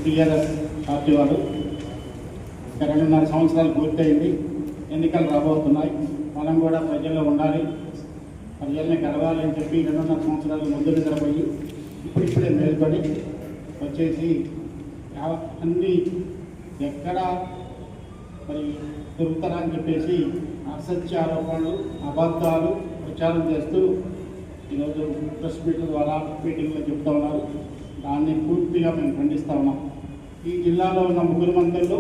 TRS party వారు 2.5 సంవత్సరాలు పూర్తయింది. ఎన్నికలు రాబోతున్నాయి. మనం కూడా ప్రజల్లో ఉండాలి, ప్రజల్ని కలవాలని చెప్పి 2.5 సంవత్సరాలు ముందు నిద్రపోయి ఇప్పుడిప్పుడే మేల్కొని వచ్చేసి అన్ని ఎక్కడ మరి దొరుకుతారని చెప్పేసి అసత్య ఆరోపణలు, అబద్ధాలు ప్రచారం చేస్తూ ఈరోజు ప్రెస్ మీట్ల ద్వారా మీటింగ్లో చెప్తా ఉన్నారు. దాన్ని పూర్తిగా మేము ఖండిస్తూ ఉన్నాం. ఈ జిల్లాలో ఉన్న ముగ్గురు మంత్రులు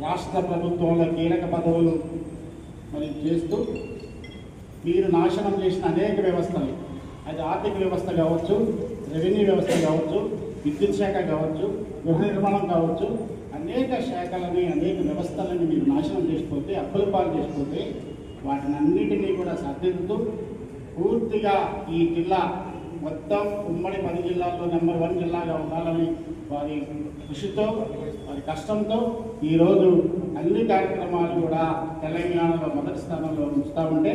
రాష్ట్ర ప్రభుత్వంలో కీలక పదవులు మరి చేస్తూ మీరు నాశనం చేసిన అనేక వ్యవస్థలు, అది ఆర్థిక వ్యవస్థ కావచ్చు, రెవెన్యూ వ్యవస్థ కావచ్చు, విద్యుత్ శాఖ కావచ్చు, గృహ నిర్మాణం కావచ్చు, అనేక శాఖలని అనేక వ్యవస్థలని మీరు నాశనం చేసిపోతే, అప్పుల పాలు చేసిపోతే వాటిని అన్నిటినీ కూడా సర్దిద్దుతూ పూర్తిగా ఈ జిల్లా మొత్తం ఉమ్మడి 10 జిల్లాల్లో నెంబర్ 1 జిల్లాగా ఉండాలని వారి కృషితో, వారి కష్టంతో ఈరోజు అన్ని కార్యక్రమాలు కూడా తెలంగాణలో మొదటి స్థానంలో ఉంచుతూ ఉంటే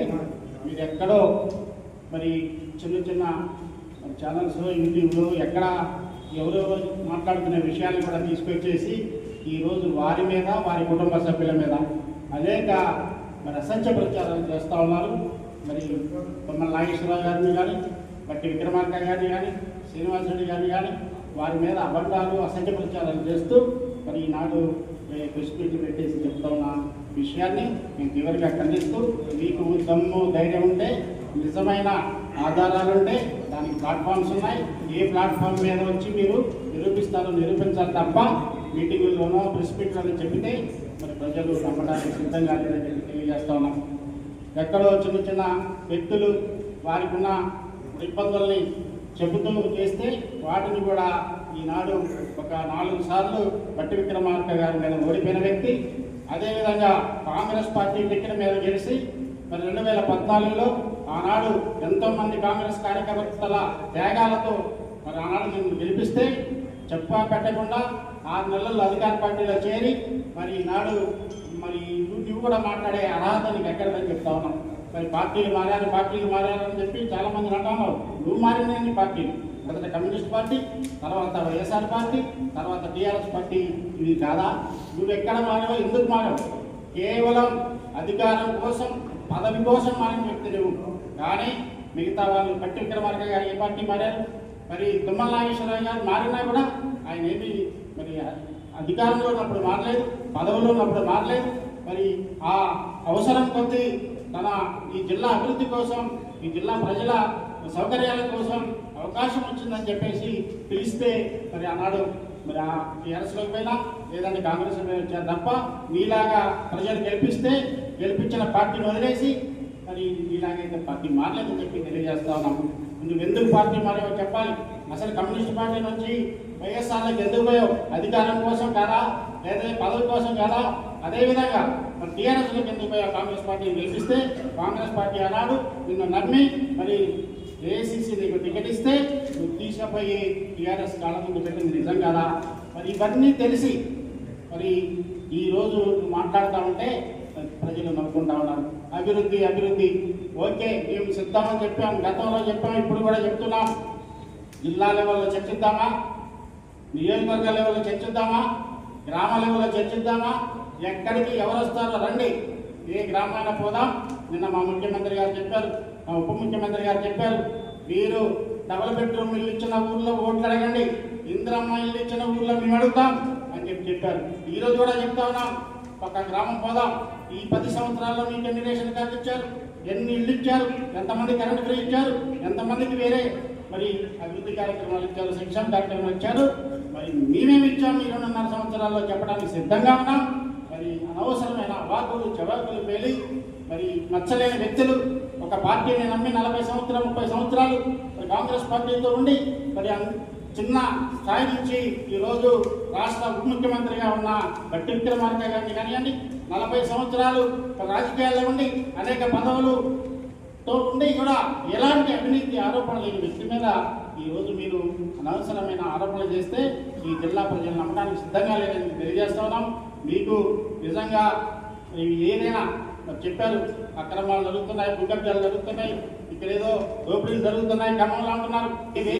మీరు ఎక్కడో మరి చిన్న చిన్న ఛానల్స్, యూట్యూబ్లో ఎక్కడ ఎవరెవరో మాట్లాడుతున్న విషయాలు కూడా తీసుకొచ్చేసి ఈరోజు వారి మీద, వారి కుటుంబ సభ్యుల మీద అనేక మరి అసత్య ప్రచారాలు చేస్తూ ఉన్నారు. మరి తుమ్మల నాగేశ్వరరావు గారిని కానీ, బట్టి విక్రమార్క గారిని కానీ, శ్రీనివాస్ రెడ్డి గారిని కానీ వారి మీద అబద్ధాలు, అసత్య ప్రచారాలు చేస్తూ మరి ఈనాడు ప్రెస్ మీట్ పెట్టేసి చెప్తా ఉన్న విషయాన్ని మేము తీవ్రంగా ఖండిస్తూ, మీకు దమ్ము ధైర్యం ఉంటే, నిజమైన ఆధారాలు ఉంటే దానికి ప్లాట్ఫామ్స్ ఉన్నాయి. ఏ ప్లాట్ఫామ్ మీద వచ్చి మీరు నిరూపిస్తారో నిరూపించాలి తప్ప మీటింగుల్లోనో ప్రెస్ మీట్లోనో చెబితే మరి ప్రజలు నమ్మడానికి సిద్ధంగా లేదని చెప్పి తెలియజేస్తా ఉన్నాం. ఎక్కడో చిన్న చిన్న వ్యక్తులు వారికి ఉన్న ఇబ్బందుల్ని చెబుతూ చేస్తే వాటిని కూడా ఈనాడు ఒక 4 సార్లు బట్టి విక్రమార్క గారి మీద ఓడిపోయిన వ్యక్తి, అదేవిధంగా కాంగ్రెస్ పార్టీ టికెట్ మీద గెలిచి మరి 2014లో ఆనాడు ఎంతోమంది కాంగ్రెస్ కార్యకర్తల త్యాగాలతో మరి ఆనాడు నేను గెలిపిస్తే చెప్పా పెట్టకుండా 6 నెలల్లో అధికార పార్టీలో చేరి మరి ఈనాడు మరి నువ్వు కూడా మాట్లాడే అర్హత నీకు ఎక్కడదని చెప్తా ఉన్నాం. మరి పార్టీలు మారారని చెప్పి చాలామంది అంటున్నావు. నువ్వు మారిన పార్టీలు మొదట కమ్యూనిస్ట్ పార్టీ, తర్వాత వైఎస్ఆర్ పార్టీ, తర్వాత టీఆర్ఎస్ పార్టీ, ఇది కాదా? నువ్వు ఎక్కడ మారావు, ఎందుకు మారావు? కేవలం అధికారం కోసం, పదవి కోసం మారిన వ్యక్తి నువ్వు. కానీ మిగతా వాళ్ళు బట్టి విక్రమార్క గారు ఏ పార్టీ మారారు? మరి తుమ్మల నాగేశ్వరరావు గారు మారినా కూడా ఆయన ఏమి మరి అధికారంలో ఉన్నప్పుడు మారలేదు, పదవిలో ఉన్నప్పుడు మారలేదు. మరి ఆ అవసరం కొద్దీ తన ఈ జిల్లా అభివృద్ధి కోసం, ఈ జిల్లా ప్రజల సౌకర్యాల కోసం అవకాశం వచ్చిందని చెప్పేసి పిలిస్తే మరి ఆనాడు మరి ఆ టీఆర్ఎస్లోకి పోయినా లేదంటే కాంగ్రెస్ వచ్చారు తప్ప మీలాగా ప్రజలు గెలిపించిన పార్టీని వదిలేసి మరి మీలాగైతే పార్టీ మారలేదని చెప్పి తెలియజేస్తా ఉన్నాము. నువ్వు ఎందుకు పార్టీ మారావో చెప్పాలి. అసలు కమ్యూనిస్ట్ పార్టీ నుంచి వైఎస్ఆర్లకు ఎందుకు పోయావు? అధికారం కోసం కాదా, లేదా పదవి కోసం కాదా? అదేవిధంగా మరి టీఆర్ఎస్లోకి ఎందుకు పోయావు? కాంగ్రెస్ పార్టీని గెలిపిస్తే కాంగ్రెస్ పార్టీ అన్నాడు నిన్ను నమ్మి మరి ఏఐసీసీ నీకు టికెట్ ఇస్తే నువ్వు తీసుకుపోయి టీఆర్ఎస్ కాళ్ళ ముందు పెట్టింది నిజం కదా? మరి ఇవన్నీ తెలిసి మరి ఈరోజు మాట్లాడుతూ ఉంటే ప్రజలు నవ్వుకుంటా ఉన్నారు. అభివృద్ధి ఓకే, మేము సిద్ధామని చెప్పాం, గతంలో చెప్పాం, ఇప్పుడు కూడా చెప్తున్నాం. జిల్లా లెవెల్లో చర్చిద్దామా, నియోజకవర్గ లెవెల్లో చర్చిద్దామా, గ్రామ లెవెల్లో చర్చిద్దామా? ఎక్కడికి ఎవరు వస్తారో రండి, ఏ గ్రామాన పోదాం. నిన్న మా ముఖ్యమంత్రి గారు చెప్పారు, మా ఉప ముఖ్యమంత్రి గారు చెప్పారు, మీరు డబుల్ బెడ్రూమ్ ఇల్లు ఇచ్చిన ఊళ్ళో ఓట్లు అడగండి, ఇందిరమ్మ ఇల్లు ఇచ్చిన ఊళ్ళో మేము అడుగుతాం అని చెప్పారు. ఈరోజు కూడా చెప్తా ఉన్నాం, ఒక గ్రామం పోదాం. ఈ 10 సంవత్సరాల్లో మీకు ఎన్ని రేషన్ కార్డు ఇచ్చారు, ఎన్ని ఇల్లు ఇచ్చారు, ఎంతమంది కరెంట్ ఫ్రీ ఇచ్చారు, ఎంతమందికి వేరే మరి అభివృద్ధి కార్యక్రమాలు ఇచ్చారు, సంక్షేమ కార్యక్రమాలు ఇచ్చారు. మరి మేమేమి ఇచ్చాము ఈ 2.5 సంవత్సరాల్లో చెప్పడానికి సిద్ధంగా ఉన్నాం. మరి అనవసరమైన అవాకులు చవాకులు పేలి మరి నచ్చలేని వ్యక్తులు ఒక పార్టీని నమ్మి 40 సంవత్సరాలు 30 సంవత్సరాలు మరి కాంగ్రెస్ పార్టీతో ఉండి మరి చిన్న స్థాయి నుంచి ఈరోజు రాష్ట్ర ఉప ముఖ్యమంత్రిగా ఉన్న బట్టి విక్రమార్క గారిని కానివ్వండి, 40 సంవత్సరాలు రాజకీయాల్లో ఉండి అనేక పదవులతో ఉండి కూడా ఎలాంటి అవినీతి ఆరోపణలు లేని వ్యక్తి మీద ఈరోజు మీరు అనవసరమైన ఆరోపణలు చేస్తే ఈ జిల్లా ప్రజలు నమ్మడానికి సిద్ధంగా లేదని తెలియజేస్తా ఉన్నాం. మీకు నిజంగా ఏదైనా చెప్పారు, అక్రమాలు జరుగుతున్నాయి, భూకబ్జాలు జరుగుతున్నాయి, ఇక్కడ ఏదో దోపిడీలు జరుగుతున్నాయి, క్రమంలో అంటున్నారు.